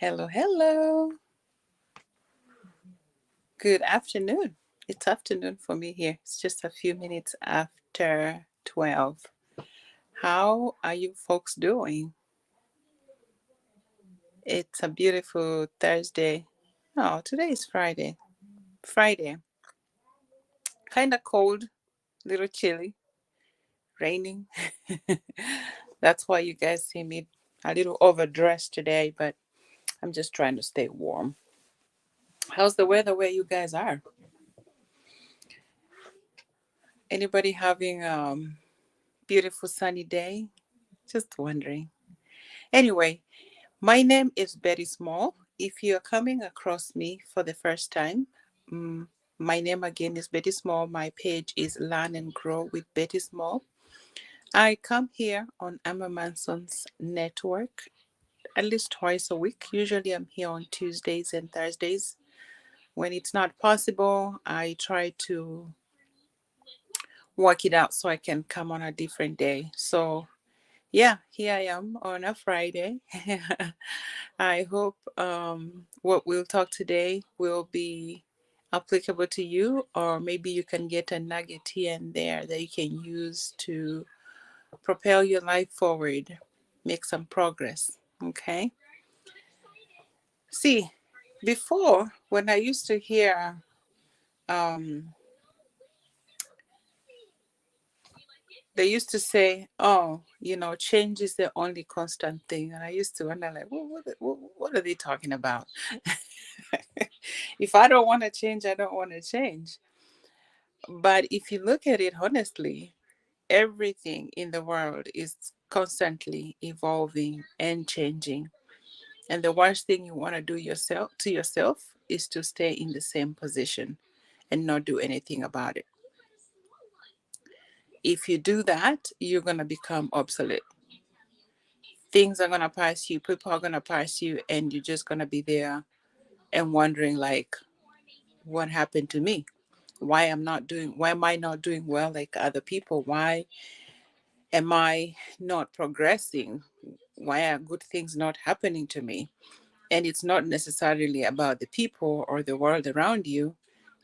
Hello, hello. Good afternoon. It's afternoon for me here. It's just a few minutes after 12. How are you folks doing? It's a beautiful Thursday. Oh, today is Friday. Friday. Kind of cold, little chilly, raining. That's why you guys see me a little overdressed today, but I'm just trying to stay warm. How's the weather where you guys are? Anybody having beautiful sunny day? Just wondering. Anyway, my name is Betty Small. If you're coming across me for the first time, mm, my name again is Betty Small. My page is Learn and Grow with Betty Small. I come here on Emma Manson's network at least twice a week. Usually I'm here on Tuesdays and Thursdays. When it's not possible, I try to work it out so I can come on a different day. So yeah, here I am on a Friday. I hope what we'll talk today will be applicable to you, or maybe you can get a nugget here and there that you can use to propel your life forward, make some progress. Okay. See, before when I used to hear um, they used to say, "Oh, change is the only constant thing," and I used to wonder, like, what are they talking about? If I don't want to change, I don't want to change. But if you look at it honestly, everything in the world is constantly evolving and changing. And the worst thing you want to do yourself is to stay in the same position and not do anything about it. If you do that, you're going to become obsolete. Things are going to pass you, people are going to pass you, and you're just going to be there and wondering, like, what happened to me? Why am I not doing well like other people? Why am I not progressing? Why are good things not happening to me? And it's not necessarily about the people or the world around you.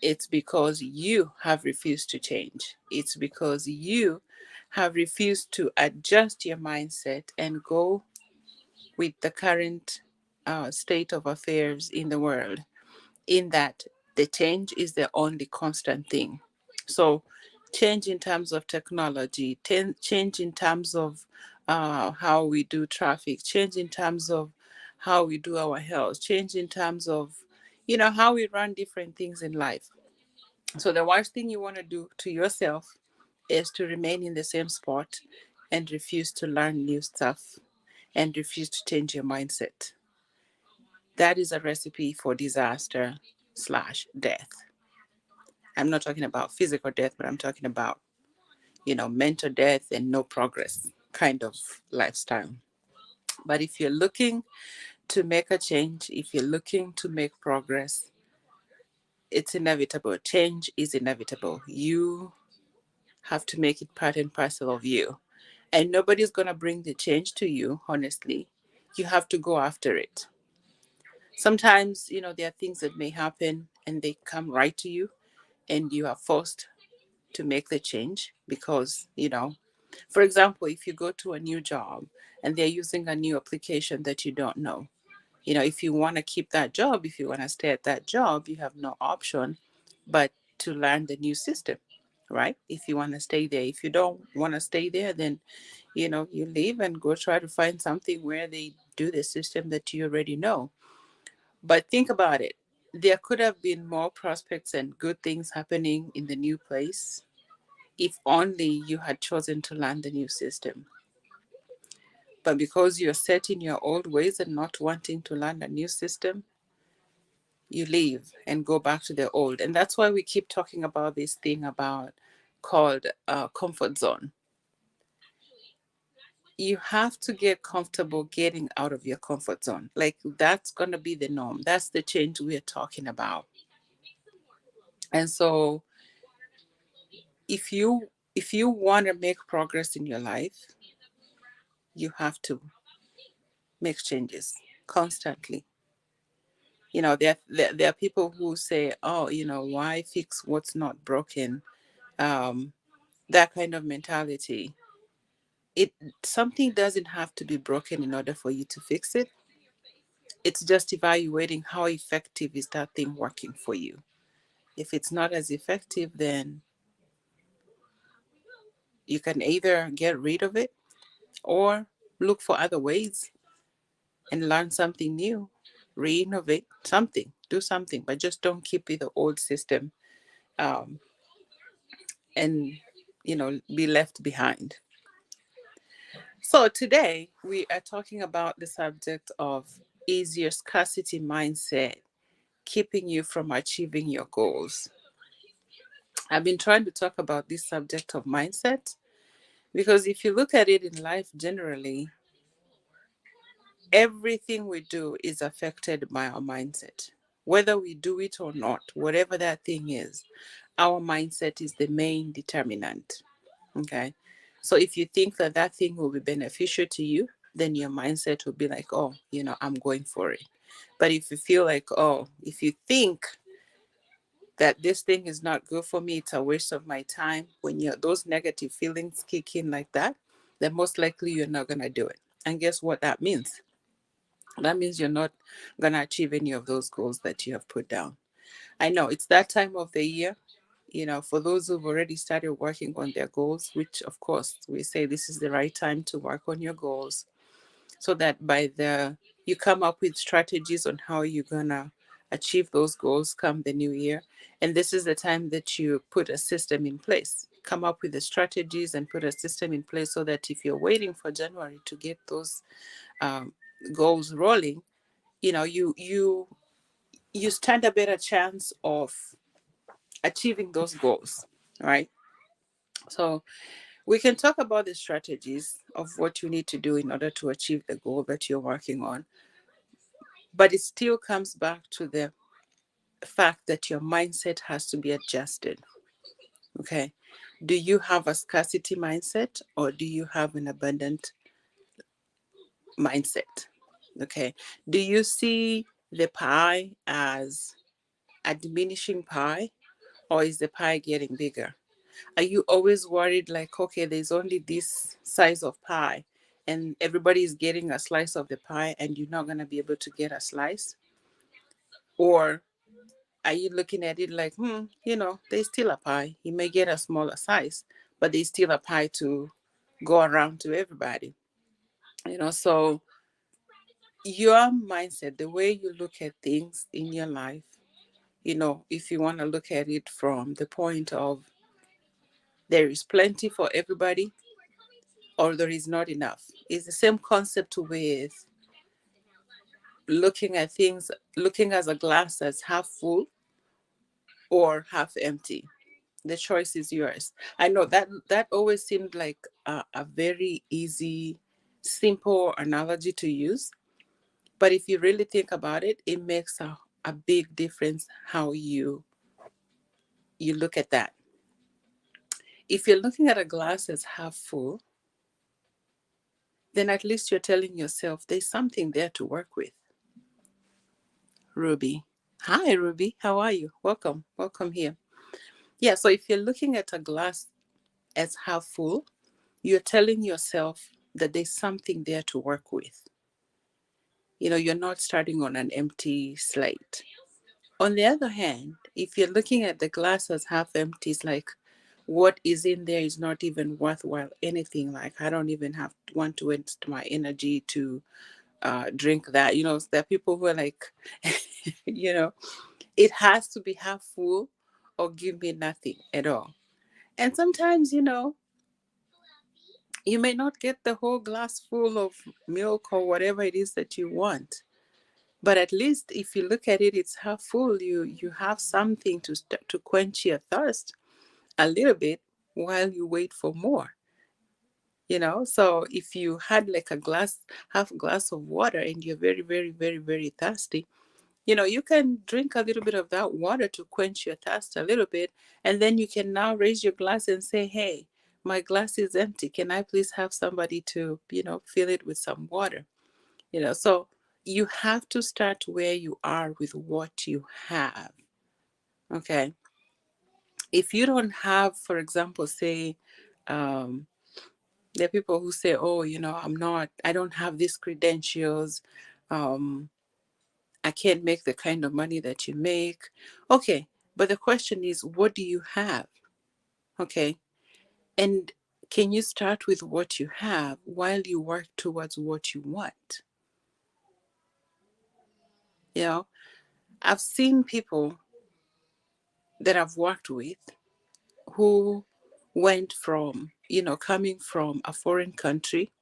It's because you have refused to change. It's because you have refused to adjust your mindset and go with the current state of affairs in the world, in that the change is the only constant thing. So, change in terms of technology, change in terms of how we do traffic, change in terms of how we do our health, change in terms of, how we run different things in life. So, the worst thing you want to do to yourself is to remain in the same spot and refuse to learn new stuff and refuse to change your mindset. That is a recipe for disaster slash death. I'm not talking about physical death, but I'm talking about, mental death and no progress kind of lifestyle. But if you're looking to make a change, if you're looking to make progress, it's inevitable. Change is inevitable. You have to make it part and parcel of you. And nobody's going to bring the change to you, honestly. You have to go after it. Sometimes, there are things that may happen and they come right to you, and you are forced to make the change because, for example, if you go to a new job and they're using a new application that you don't know, if you want to keep that job, if you want to stay at that job, you have no option but to learn the new system, right? If you want to stay there. If you don't want to stay there, then, you leave and go try to find something where they do the system that you already know. But think about it. There could have been more prospects and good things happening in the new place if only you had chosen to learn the new system. But because you're set in your old ways and not wanting to learn a new system, you leave and go back to the old. And that's why we keep talking about this thing about called comfort zone. You have to get comfortable getting out of your comfort zone. Like, that's going to be the norm. That's the change we're talking about. And so if you want to make progress in your life, you have to make changes constantly. There are people who say, oh, why fix what's not broken? um, that kind of mentality. It Something doesn't have to be broken in order for you to fix it. It's just evaluating how effective is that thing working for you. If it's not as effective, then you can either get rid of it or look for other ways and learn something new, re-innovate something, do something, but just don't keep with the old system, um, and be left behind. So today we are talking about the subject of, is your scarcity mindset keeping you from achieving your goals? I've been trying to talk about this subject of mindset because if you look at it in life generally, everything we do is affected by our mindset. Whether we do it or not, whatever that thing is, our mindset is the main determinant. Okay. So if you think that that thing will be beneficial to you, then your mindset will be like, oh, I'm going for it. But if you feel like, oh, if you think that this thing is not good for me, it's a waste of my time, when those negative feelings kick in like that, then most likely you're not going to do it. And guess what that means? That means you're not going to achieve any of those goals that you have put down. I know it's that time of the year, for those who've already started working on their goals, which of course we say this is the right time to work on your goals, so that you come up with strategies on how you're gonna achieve those goals come the new year. And this is the time that you put a system in place. Come up with the strategies and put a system in place so that if you're waiting for January to get those um, goals rolling, you stand a better chance of achieving those goals, right? So we can talk about the strategies of what you need to do in order to achieve the goal that you're working on. But it still comes back to the fact that your mindset has to be adjusted. Okay. Do you have a scarcity mindset or do you have an abundant mindset? Okay. Do you see the pie as a diminishing pie, or is the pie getting bigger? Are you always worried like, okay, there's only this size of pie and everybody is getting a slice of the pie and you're not going to be able to get a slice? Or are you looking at it like, there's still a pie. You may get a smaller size, but there's still a pie to go around to everybody. So your mindset, the way you look at things in your life, if you want to look at it from the point of there is plenty for everybody or there is not enough, it's the same concept with looking at things, looking at a glass as half full or half empty. The choice is yours. I know that always seemed like a very easy, simple analogy to use, but if you really think about it, it makes a big difference how you look at that. If you're looking at a glass as half full, then at least you're telling yourself there's something there to work with. Ruby. Hi, Ruby. How are you? Welcome. Welcome here. Yeah, so if you're looking at a glass as half full, you're telling yourself that there's something there to work with. You're not starting on an empty slate. On the other hand, if you're looking at the glass as half empty, it's like what is in there is not even worthwhile anything. Like I don't even want to waste my energy to drink that. There are people who are like, it has to be half full or give me nothing at all. And sometimes, you may not get the whole glass full of milk or whatever it is that you want. But at least if you look at it, it's half full. You have something to quench your thirst a little bit while you wait for more. So if you had like half a glass of water and you're very, very, very, very thirsty, you can drink a little bit of that water to quench your thirst a little bit. And then you can now raise your glass and say, hey, my glass is empty. Can I please have somebody to, fill it with some water? So you have to start where you are with what you have. Okay. If you don't have, for example, say, um, there are people who say, oh, I don't have these credentials. Um, I can't make the kind of money that you make. Okay. But the question is, what do you have? Okay. And can you start with what you have while you work towards what you want? You know, I've seen people that I've worked with who went from, coming from a foreign country,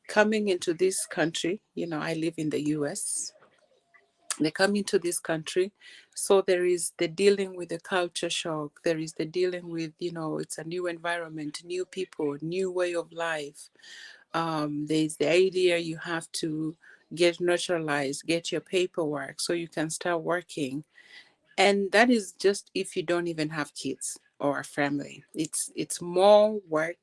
coming into this country. I live in the US. They come into this country. So there is the dealing with the culture shock. There is the dealing with, it's a new environment, new people, new way of life. There's the idea you have to get naturalized, get your paperwork so you can start working. And that is just if you don't even have kids or a family. It's more work.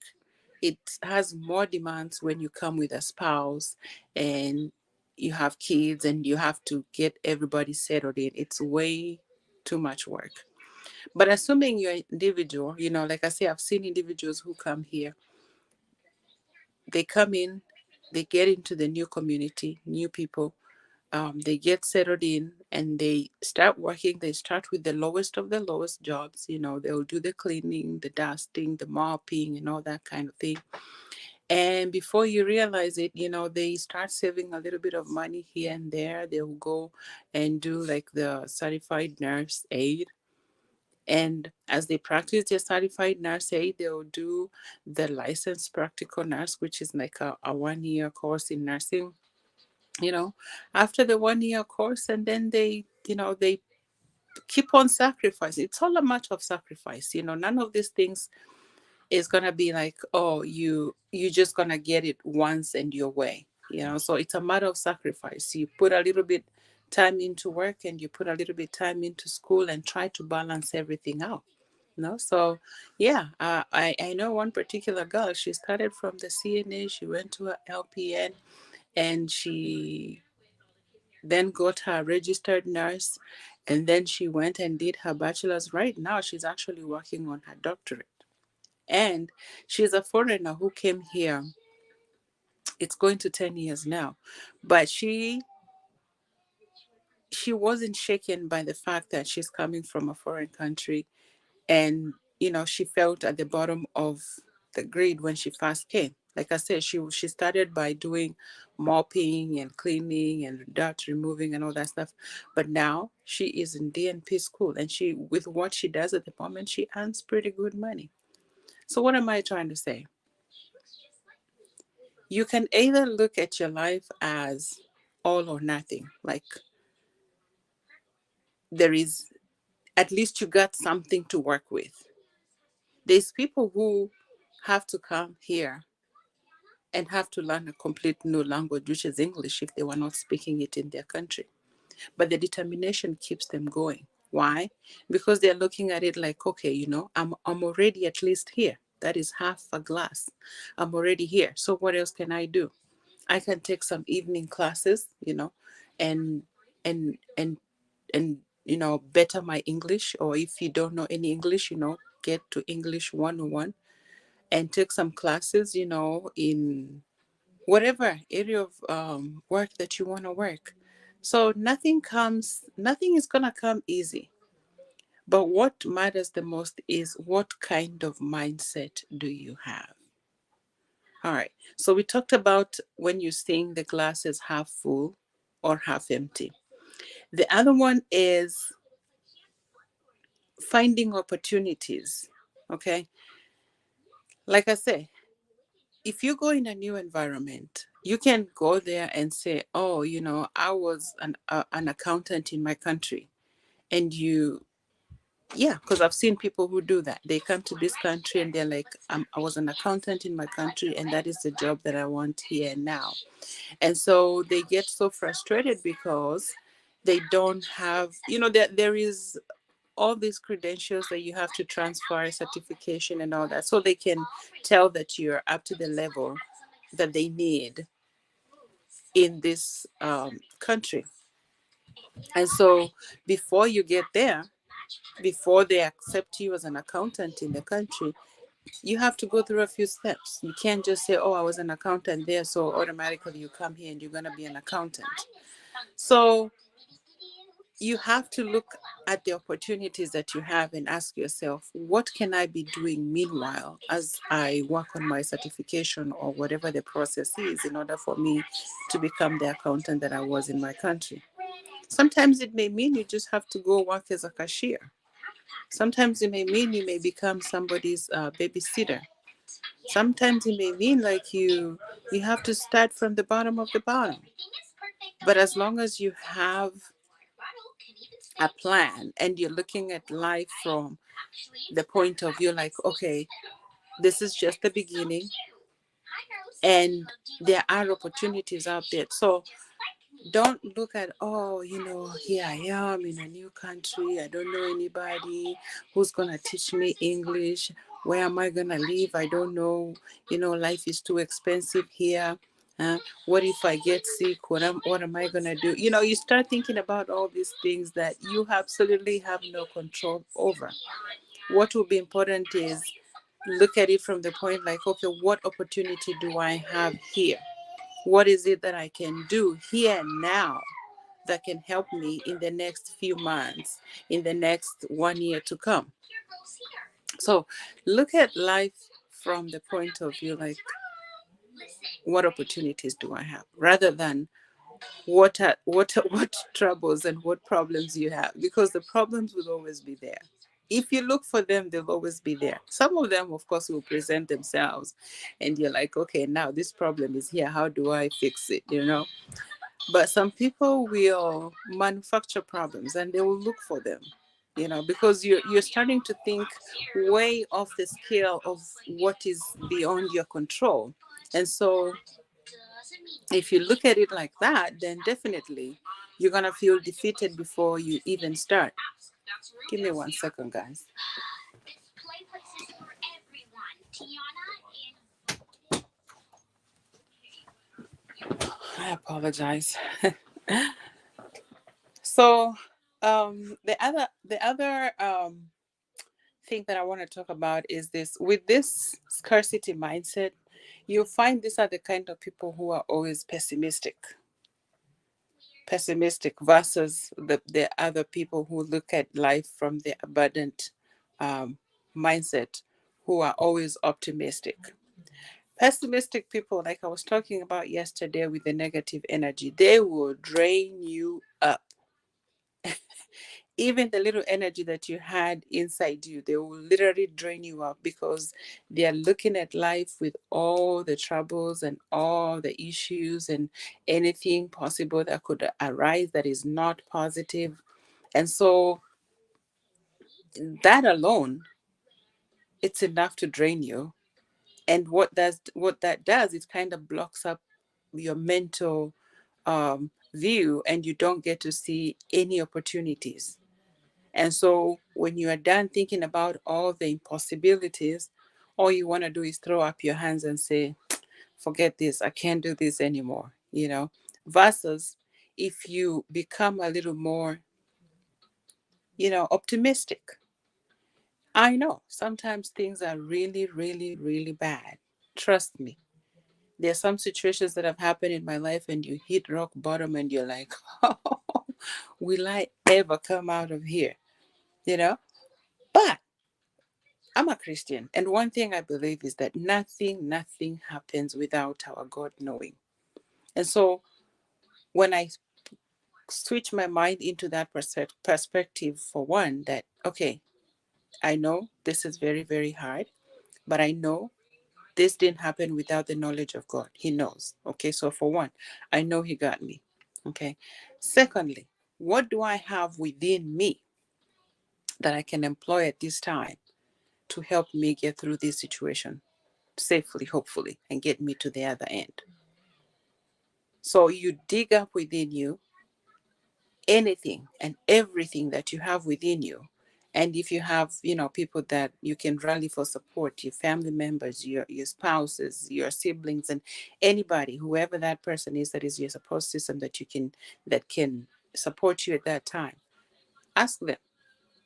It has more demands when you come with a spouse and you have kids and you have to get everybody settled in. It's way too much work. But assuming you're an individual, like I say, I've seen individuals who come here. They come in, they get into the new community, new people, they get settled in and they start working. They start with the lowest of the lowest jobs. They'll do the cleaning, the dusting, the mopping, and all that kind of thing. And before you realize it, they start saving a little bit of money here and there. They'll go and do like the certified nurse aid. And as they practice their certified nurse aid, they'll do the licensed practical nurse, which is like a 1 year course in nursing. you know After the 1 year course, and then they keep on sacrificing. It's all a matter of sacrifice. None of these things is gonna be like, oh, you just gonna get it once and your way. So it's a matter of sacrifice. You put a little bit time into work and you put a little bit time into school and try to balance everything out. So yeah, I know one particular girl. She started from the CNA, she went to her LPN, and she then got her registered nurse, and then she went and did her bachelor's. Right now she's actually working on her doctorate, and she's a foreigner who came here. It's going to 10 years now, but she wasn't shaken by the fact that she's coming from a foreign country. And she felt at the bottom of the grid when she first came. Like I said, she started by doing mopping and cleaning and dirt removing and all that stuff. But now she is in DNP school, and she, with what she does at the moment, she earns pretty good money. So what am I trying to say? You can either look at your life as all or nothing. Like, there is, at least you got something to work with. There's people who have to come here and have to learn a complete new language, which is English, if they were not speaking it in their country. But the determination keeps them going. Why? Because they're looking at it like, okay, I'm already at least here. That is half a glass. I'm already here. So what else can I do? I can take some evening classes, and and better my English. Or if you don't know any English, get to English 101 and take some classes, in whatever area of work that you want to work. So nothing is going to come easy. But what matters the most is, what kind of mindset do you have? All right. So we talked about when you're seeing the glass is half full or half empty. The other one is finding opportunities. Okay. Like I say, if you go in a new environment, you can go there and say, oh, I was an accountant in my country. And yeah, because I've seen people who do that. They come to this country and they're like, I was an accountant in my country, and that is the job that I want here and now. And so they get so frustrated because they don't have, there is all these credentials that you have to transfer, certification and all that, so they can tell that you're up to the level that they need in this country. And so before you get there, before they accept you as an accountant in the country, you have to go through a few steps. You can't just say, oh, I was an accountant there, so automatically you come here and you're going to be an accountant. So you have to look at the opportunities that you have and ask yourself, what can I be doing meanwhile as I work on my certification or whatever the process is in order for me to become the accountant that I was in my country? Sometimes it may mean you just have to go work as a cashier. Sometimes it may mean you may become somebody's babysitter. Sometimes it may mean like you have to start from the bottom of the bottom. But as long as you have a plan and you're looking at life from the point of view like, okay, this is just the beginning and there are opportunities out there. So don't look at, oh, here I am in a new country. I don't know anybody who's going to teach me English. Where am I going to live? I don't know. Life is too expensive here. What if I get sick? What am I going to do? You start thinking about all these things that you absolutely have no control over. What will be important is look at it from the point like, okay, what opportunity do I have here? What is it that I can do here and now that can help me in the next few months, in the next 1 year to come? So look at life from the point of view like, what opportunities do I have, rather than what troubles and what problems you have, because the problems will always be there. If you look for them, they'll always be there. Some of them, of course, will present themselves and you're like, okay, now this problem is here, how do I fix it? But some people will manufacture problems and they will look for them, because you're starting to think way off the scale of what is beyond your control. And so if you look at it like that, then definitely you're going to feel defeated before you even start. Give me 1 second, guys. I apologize. So the other thing that I want to talk about is this. With this scarcity mindset, you'll find these are the kind of people who are always pessimistic versus the other people who look at life from the abundant um, mindset, who are always optimistic. Pessimistic people, like I was talking about yesterday with the negative energy, they will drain you up. Even the little energy that you had inside you, they will literally drain you up because they are looking at life with all the troubles and all the issues and anything possible that could arise that is not positive. And so that alone, it's enough to drain you. And what that does, it kind of blocks up your mental view, and you don't get to see any opportunities. And so when you are done thinking about all the impossibilities, all you want to do is throw up your hands and say, forget this, I can't do this anymore. Versus if you become a little more, optimistic. I know sometimes things are really, really, really bad. Trust me. There are some situations that have happened in my life and you hit rock bottom and you're like, oh, will I ever come out of here? You know? But I'm a Christian, and one thing I believe is that nothing happens without our God knowing. And so when I switch my mind into that perspective, for one, that, okay, I know this is very, very hard, but I know this didn't happen without the knowledge of God. He knows. Okay, so for one, I know He got me. Okay. Secondly, what do I have within me that I can employ at this time to help me get through this situation safely, hopefully, and get me to the other end? So you dig up within you anything and everything that you have within you, And if you have, people that you can rally for support, your family members, your spouses, your siblings, and anybody, whoever that person is, that is your support system, that can support you at that time, ask them,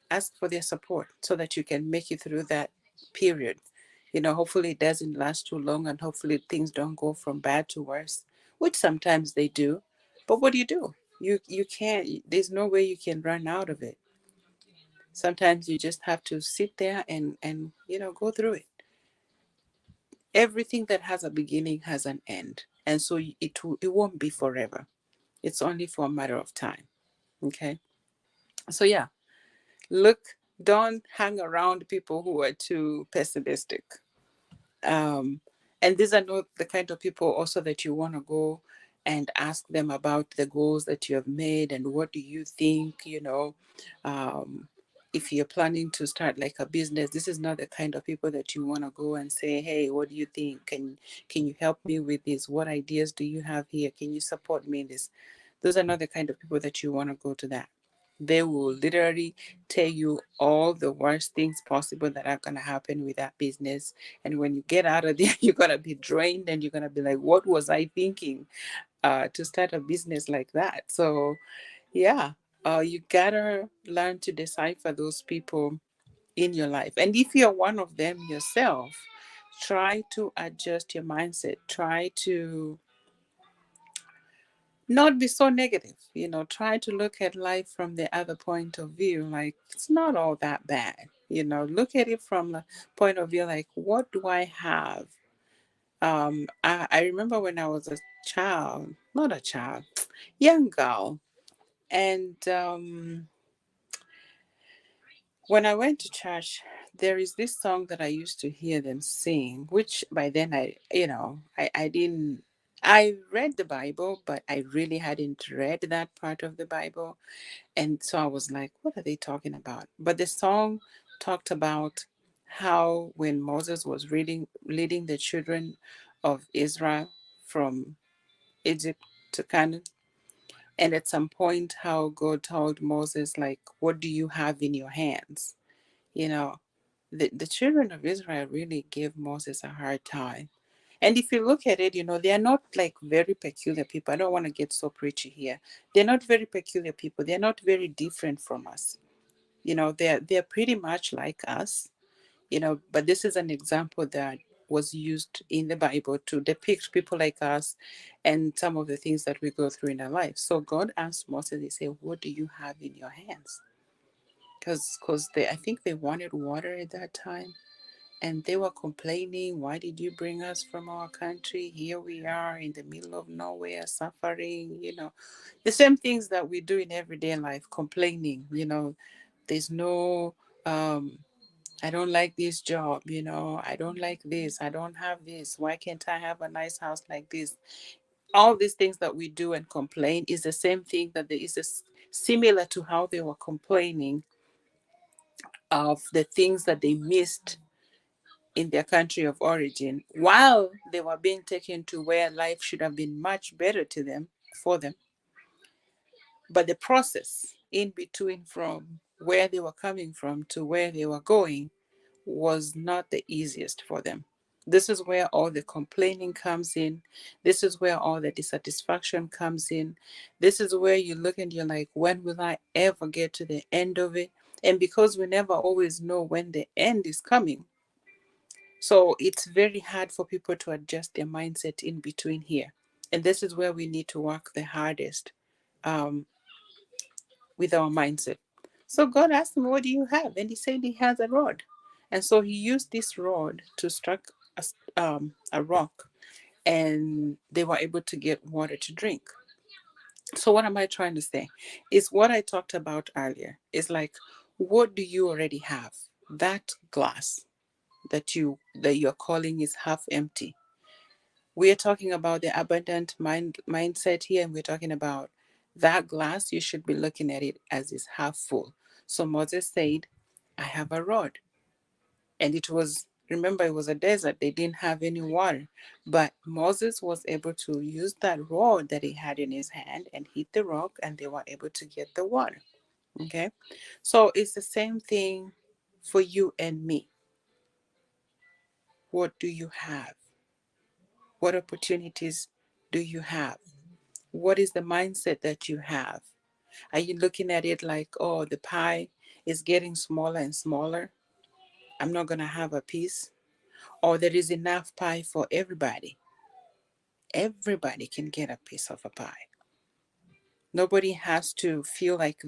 ask for their support so that you can make it through that period. Hopefully it doesn't last too long, and hopefully things don't go from bad to worse, which sometimes they do. But what do? You can't, there's no way you can run out of it. Sometimes you just have to sit there and go through it. Everything that has a beginning has an end, and so it won't be forever. It's only for a matter of time. Okay. So yeah, look, don't hang around people who are too pessimistic. um, and these are not the kind of people also that you want to go and ask them about the goals that you have made and what do you think. um, if you're planning to start like a business, this is not the kind of people that you want to go and say, hey, what do you think? Can you help me with this? What ideas do you have here? Can you support me in this? Those are not the kind of people that you want to go to that. They will literally tell you all the worst things possible that are going to happen with that business. And when you get out of there, you're going to be drained and you're going to be like, what was I thinking to start a business like that? So, yeah, you got to learn to decipher those people in your life. And if you're one of them yourself, try to adjust your mindset. Try to not be so negative. Try to look at life from the other point of view. Like, it's not all that bad. Look at it from the point of view, like, what do I have? I remember when I was a child, not a child, young girl. And when I went to church, there is this song that I used to hear them sing, which by then I didn't, I read the Bible, but I really hadn't read that part of the Bible. And so I was like, what are they talking about? But the song talked about how when Moses was leading the children of Israel from Egypt to Canaan, and at some point how God told Moses, like, what do you have in your hands? You know, the children of Israel really gave Moses a hard time. And if you look at it, they are not like very peculiar people. I don't want to get so preachy here. They're not very peculiar people. They're not very different from us. They're pretty much like us. But this is an example that was used in the Bible to depict people like us and some of the things that we go through in our life. So God asked Moses, he said, what do you have in your hands? Because they, I think they wanted water at that time, and they were complaining, why did you bring us from our country? Here we are in the middle of nowhere suffering. The same things that we do in everyday life, complaining. There's no I don't like this job. I don't like this, I don't have this, why can't I have a nice house like this? All these things that we do and complain is the same thing that there is similar to how they were complaining of the things that they missed in their country of origin, while they were being taken to where life should have been much better to them, for them. But the process in between from where they were coming from to where they were going was not the easiest for them. This is where all the complaining comes in. This is where all the dissatisfaction comes in. This is where you look and you're like, when will I ever get to the end of it? And because we never always know when the end is coming, so it's very hard for people to adjust their mindset in between here. And this is where we need to work the hardest, um, with our mindset. So God asked him, what do you have? And he said he has a rod. And so he used this rod to strike a rock, and they were able to get water to drink. So what am I trying to say? Is what I talked about earlier. It's like, what do you already have? That glass that you're calling is half empty. We're talking about the abundant mindset here, and we're talking about that glass. You should be looking at it as is half full. So Moses said, I have a rod. And it was, remember, it was a desert. They didn't have any water. But Moses was able to use that rod that he had in his hand and hit the rock, and they were able to get the water. Okay. So it's the same thing for you and me. What do you have? What opportunities do you have? What is the mindset that you have? Are you looking at it like, oh, the pie is getting smaller and smaller? I'm not going to have a piece? Or there is enough pie for everybody? Everybody can get a piece of a pie. Nobody has to feel like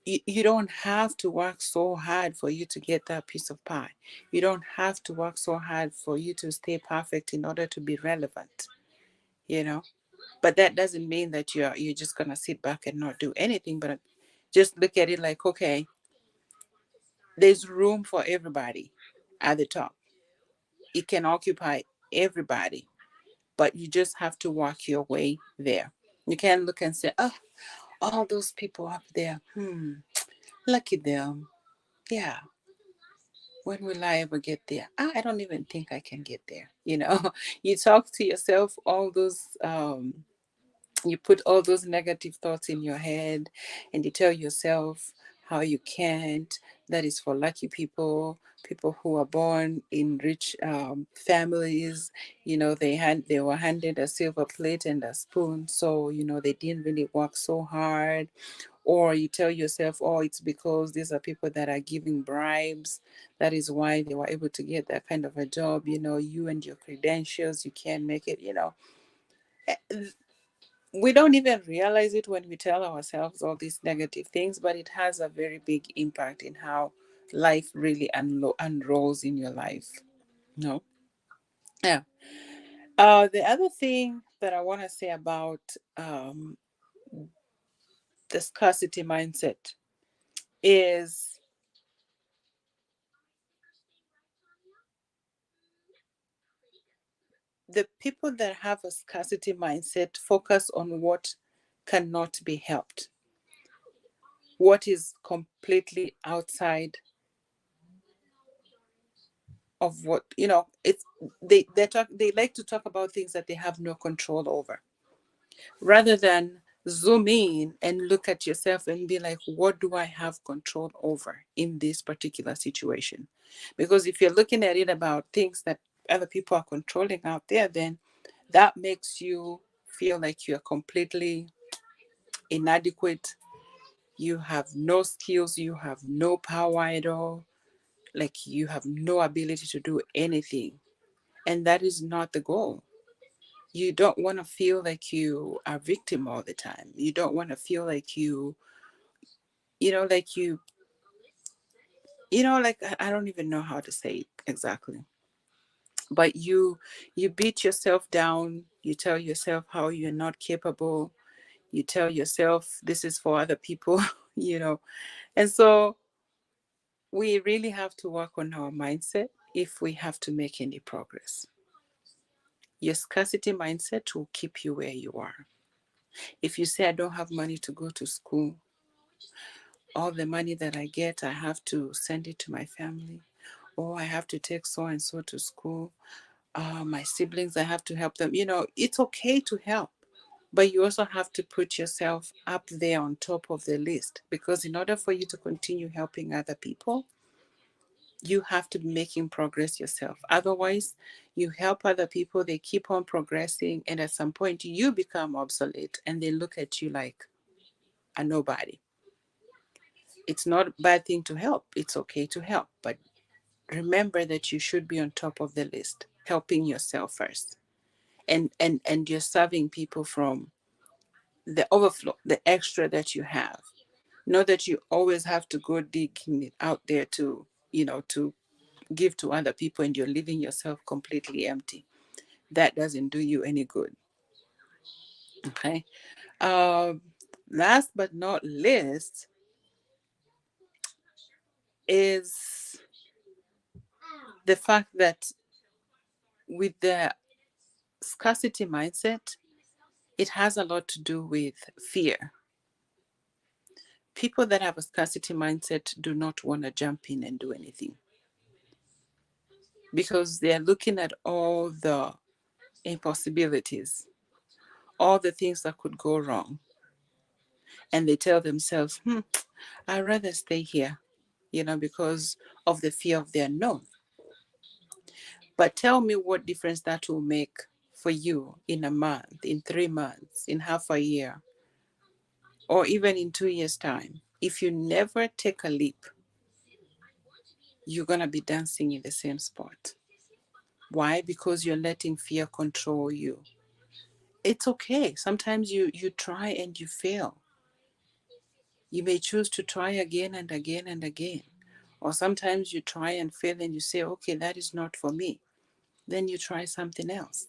you don't have to work so hard for you to get that piece of pie. You don't have to work so hard for you to stay perfect in order to be relevant, you know? But that doesn't mean that you're just gonna sit back and not do anything, but just look at it like, okay, there's room for everybody at the top. It can occupy everybody, but you just have to walk your way there. You can't look and say, oh, all those people up there, lucky them. Yeah, when will I ever get there? I don't even think I can get there. You talk to yourself all those you put all those negative thoughts in your head, and you tell yourself how you can't. That is for lucky people, people who are born in rich families. They were handed a silver plate and a spoon, so they didn't really work so hard. Or you tell yourself, oh, it's because these are people that are giving bribes, that is why they were able to get that kind of a job. You and your credentials, you can't make it. We don't even realize it when we tell ourselves all these negative things, but it has a very big impact in how life really unrolls in your life. No. Yeah. The other thing that I want to say about um, the scarcity mindset is the people that have a scarcity mindset focus on what cannot be helped, what is completely outside of what it's they like to talk about things that they have no control over, rather than zoom in and look at yourself and be like, what do I have control over in this particular situation? Because if you're looking at it about things that other people are controlling out there, then that makes you feel like you're completely inadequate. You have no skills, you have no power at all, like you have no ability to do anything. And that is not the goal. You don't want to feel like you are a victim all the time. You don't want to feel like like like I don't even know how to say it exactly. But you beat yourself down. You tell yourself how you're not capable. You tell yourself this is for other people, you know. And so we really have to work on our mindset if we have to make any progress. Your scarcity mindset will keep you where you are. If you say, I don't have money to go to school, all the money that I get, I have to send it to my family, or I have to take so and so to school. My siblings, I have to help them. It's okay to help, but you also have to put yourself up there on top of the list, because in order for you to continue helping other people, you have to be making progress yourself. Otherwise, you help other people, they keep on progressing, and at some point, you become obsolete and they look at you like a nobody. It's not a bad thing to help. It's okay to help, but remember that you should be on top of the list, helping yourself first. And you're serving people from the overflow, the extra that you have. Not that you always have to go digging it out there to give to other people and you're leaving yourself completely empty. That doesn't do you any good. Okay. Um, Last but not least is the fact that with the scarcity mindset, it has a lot to do with fear. People that have a scarcity mindset do not want to jump in and do anything because they're looking at all the impossibilities, all the things that could go wrong. and they tell themselves, I'd rather stay here, because of the fear of the unknown. But tell me what difference that will make for you in a month, in 3 months, in half a year, or even in 2 years' time. If you never take a leap, you're going to be dancing in the same spot. Why? Because you're letting fear control you. It's okay. Sometimes you try and you fail. You may choose to try again and again and again. Or sometimes you try and fail and you say, okay, that is not for me. Then you try something else.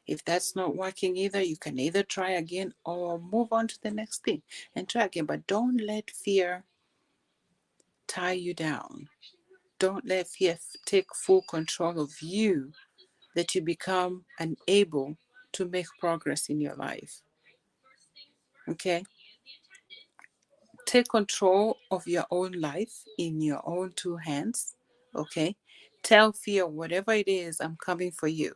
If that's not working either, you can either try again or move on to the next thing and try again. But don't let fear tie you down. Don't let fear take full control of you, that you become unable to make progress in your life. Okay? Take control of your own life in your own two hands. Okay? Tell fear, whatever it is, I'm coming for you.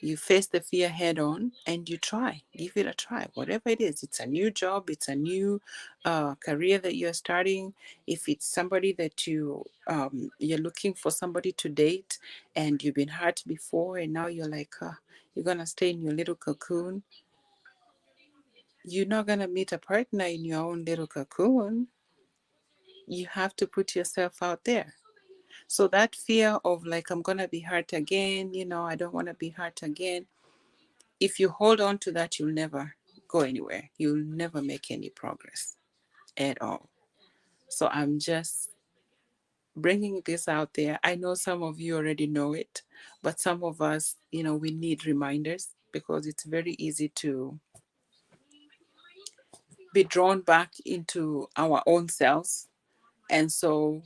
You face the fear head on and you try. Give it a try, whatever it is. It's a new job, it's a new career that you're starting. If it's somebody that you're looking for somebody to date and you've been hurt before and now you're like, you're gonna stay in your little cocoon. You're not gonna meet a partner in your own little cocoon. You have to put yourself out there. So that fear of like, I'm gonna be hurt again, I don't want to be hurt again. If you hold on to that, you'll never go anywhere. You'll never make any progress at all. So I'm just bringing this out there. I know some of you already know it, but some of us, we need reminders because it's very easy to be drawn back into our own selves. And so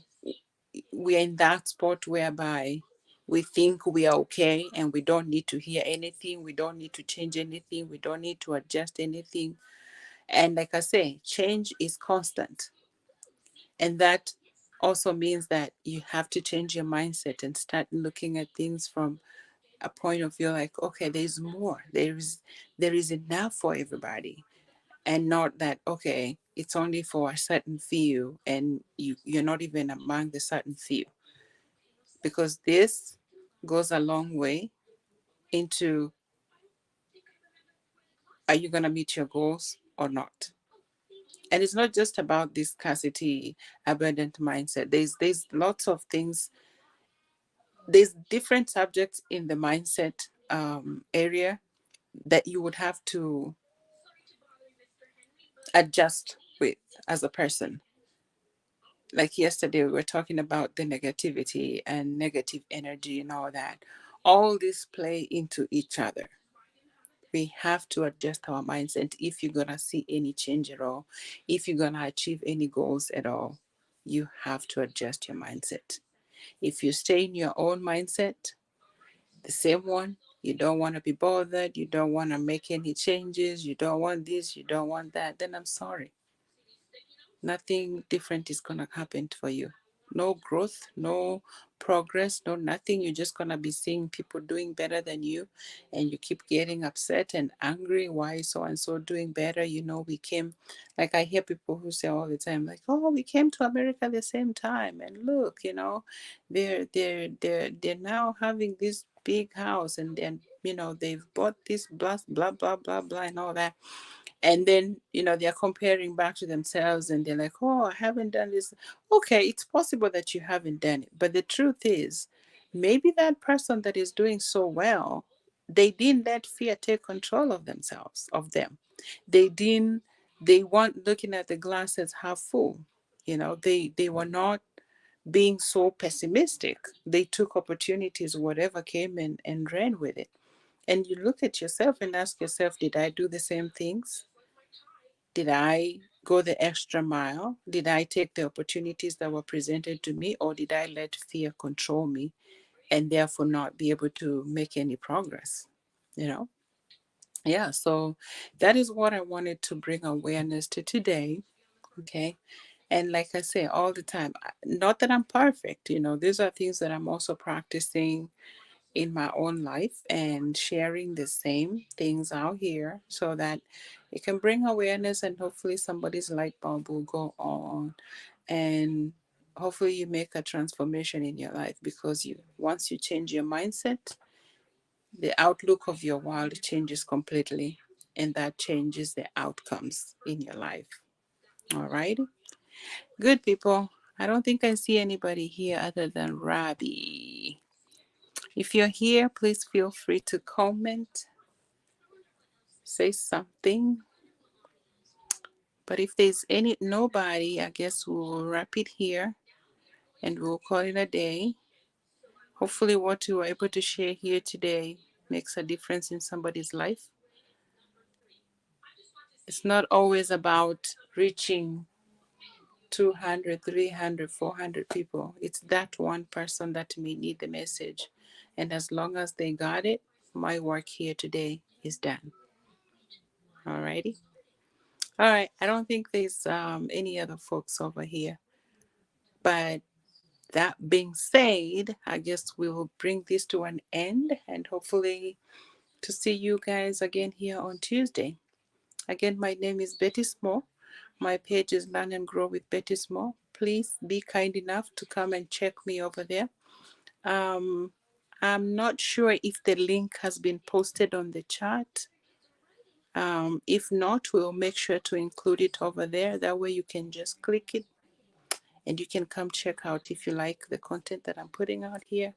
we're in that spot whereby we think we are okay and we don't need to hear anything. We don't need to change anything. We don't need to adjust anything. And like I say, change is constant. And that also means that you have to change your mindset and start looking at things from a point of view like, okay, there's more. There is enough for everybody. And not that, okay, it's only for a certain few and you're not even among the certain few. Because this goes a long way into, are you going to meet your goals or not? And it's not just about this scarcity abundant mindset. There's lots of things. There's different subjects in the mindset area that you would have to adjust with as a person. Like yesterday we were talking about the negativity and negative energy and all that. All this play into each other. We have to adjust our mindset if you're gonna see any change at all. If you're gonna achieve any goals at all, you have to adjust your mindset. If you stay in your own mindset, the same one, you don't want to be bothered, you don't want to make any changes, you don't want this, you don't want that, then I'm sorry. Nothing different is going to happen for you. No growth, no progress, no nothing. You're just going to be seeing people doing better than you, and you keep getting upset and angry. Why so and so doing better? We came, like I hear people who say all the time, like, oh, we came to America at the same time, and look, they're now having this big house, and then they've bought this blah blah blah blah blah and all that. And then they're comparing back to themselves and they're like, oh, I haven't done this. Okay, it's possible that you haven't done it, but the truth is, maybe that person that is doing so well, they didn't let fear take control of themselves, of them. They weren't looking at the glass as half full. They were not being so pessimistic. They took opportunities, whatever came in, and ran with it. And you look at yourself and ask yourself, did I do the same things? Did I go the extra mile? Did I take the opportunities that were presented to me, or did I let fear control me and therefore not be able to make any progress? You know? Yeah, so that is what I wanted to bring awareness to today. Okay. And like I say all the time, not that I'm perfect, these are things that I'm also practicing in my own life and sharing the same things out here so that it can bring awareness, and hopefully somebody's light bulb will go on, and hopefully you make a transformation in your life, because you once you change your mindset, the outlook of your world changes completely, and that changes the outcomes in your life. All right, good people. I don't think I see anybody here other than Robbie. If you're here, please feel free to comment, say something. But if there's any nobody, I guess we'll wrap it here and we'll call it a day. Hopefully what you were able to share here today makes a difference in somebody's life. It's not always about reaching 200, 300, 400 people. It's that one person that may need the message. And as long as they got it, my work here today is done. Alrighty. All right. I don't think there's any other folks over here. But that being said, I guess we will bring this to an end, and hopefully to see you guys again here on Tuesday. Again, my name is Betty Small. My page is Learn and Grow with Betty Small. Please be kind enough to come and check me over there. Um, I'm not sure if the link has been posted on the chat. If not, we'll make sure to include it over there. That way you can just click it and you can come check out if you like the content that I'm putting out here.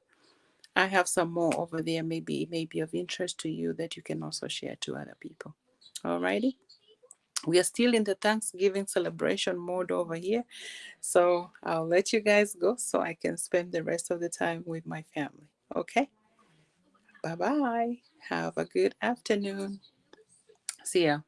I have some more over there, maybe it may be of interest to you that you can also share to other people. Alrighty. We are still in the Thanksgiving celebration mode over here. So I'll let you guys go so I can spend the rest of the time with my family. Okay. Bye bye. Have a good afternoon. See ya.